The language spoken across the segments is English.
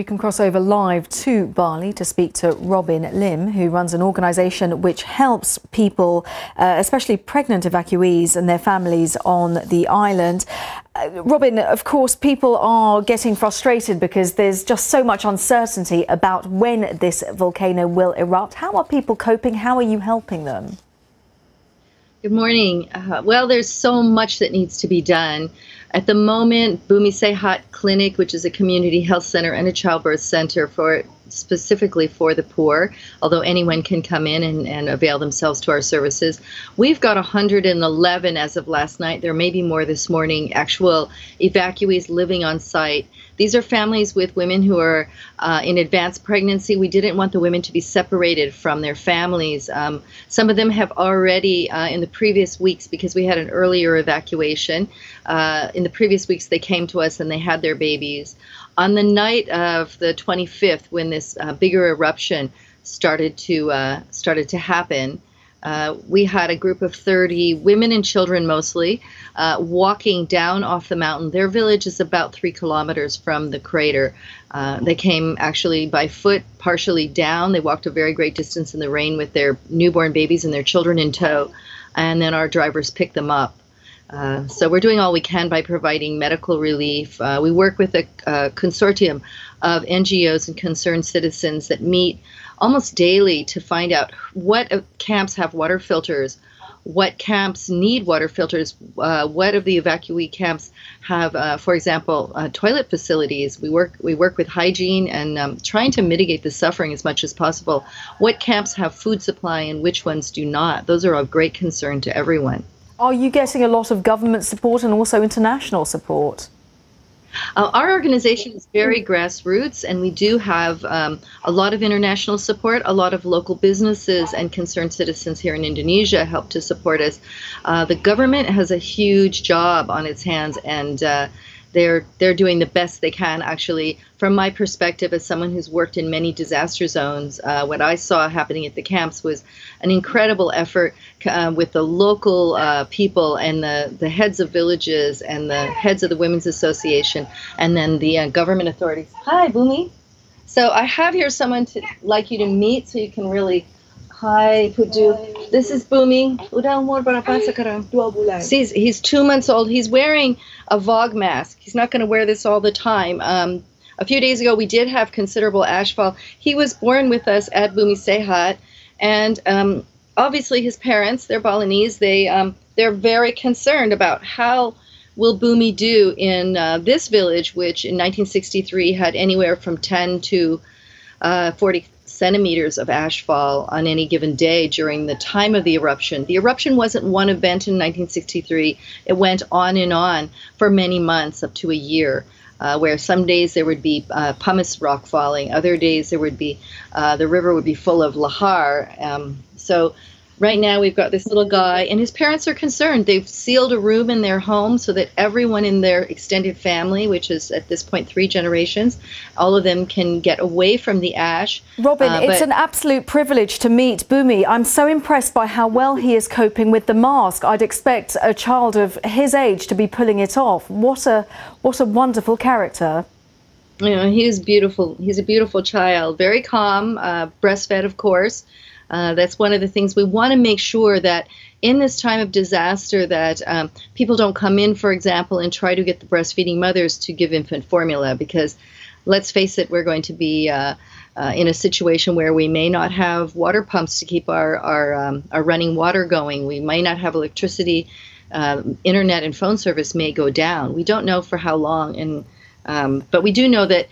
we can cross over live to Bali to speak to Robin Lim, who runs an organisation which helps people, especially pregnant evacuees and their families on the island. Robin, of course, people are getting frustrated because there's just so much uncertainty about when this volcano will erupt. How are people coping? How are you helping them? Good morning. Well, there's so much that needs to be done. At the moment, Bumi Sehat Clinic, which is a community health center and a childbirth center specifically for the poor, although anyone can come in and avail themselves to our services. We've got 111 as of last night. There may be more this morning, actual evacuees living on site. These are families with women who are in advanced pregnancy. We didn't want the women to be separated from their families. Some of them have already, in the previous weeks, because we had an earlier evacuation, in the previous weeks they came to us and they had their babies. On the night of the 25th, when this bigger eruption started to happen, we had a group of 30 women and children mostly walking down off the mountain. Their village is about 3 kilometers from the crater. They came actually by foot, partially down. They walked a very great distance in the rain with their newborn babies and their children in tow, and then our drivers picked them up. So we're doing all we can by providing medical relief. We work with a consortium of NGOs and concerned citizens that meet almost daily to find out what camps have water filters, what camps need water filters, what of the evacuee camps have, for example, toilet facilities. We work with hygiene and trying to mitigate the suffering as much as possible. What camps have food supply and which ones do not? Those are of great concern to everyone. Are you getting a lot of government support and also international support? Our organization is very grassroots, and we do have a lot of international support. A lot of local businesses and concerned citizens here in Indonesia help to support us. The government has a huge job on its hands, and they're doing the best they can. Actually, from my perspective as someone who's worked in many disaster zones, what I saw happening at the camps was an incredible effort with the local people and the heads of villages and the heads of the Women's Association and then the government authorities. Hi, Bumi. So I have here someone like you to meet so you can really... Hi, Pudu. This is Bumi. Udah umur berapa sekarang? 2 bulan. He's 2 months old. He's wearing a VOG mask. He's not going to wear this all the time. A few days ago, we did have considerable ashfall. He was born with us at Bumi Sehat, and obviously his parents, they're Balinese, they're very concerned about how will Bumi do in this village, which in 1963 had anywhere from 10 to 40 centimeters of ashfall on any given day during the time of the eruption. The eruption wasn't one event in 1963. It went on and on for many months, up to a year, where some days there would be pumice rock falling, other days there would be, the river would be full of lahar. So right now we've got this little guy, and his parents are concerned. They've sealed a room in their home so that everyone in their extended family, which is at this point 3 generations, all of them can get away from the ash. Robin, it's an absolute privilege to meet Bumi. I'm so impressed by how well he is coping with the mask. I'd expect a child of his age to be pulling it off. What a wonderful character. You know, he is beautiful. He's a beautiful child, very calm, breastfed, of course. That's one of the things we want to make sure that in this time of disaster that people don't come in, for example, and try to get the breastfeeding mothers to give infant formula, because let's face it, we're going to be in a situation where we may not have water pumps to keep our running water going. We may not have electricity. Internet and phone service may go down. We don't know for how long, but we do know that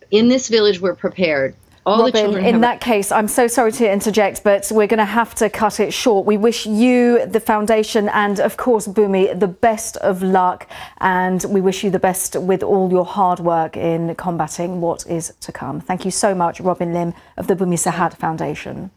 in this village we're prepared. Robin, in that case, I'm so sorry to interject, but we're going to have to cut it short. We wish you, the foundation, and of course Bumi, the best of luck, and we wish you the best with all your hard work in combating what is to come. Thank you so much, Robin Lim of the Bumi Sehat Foundation.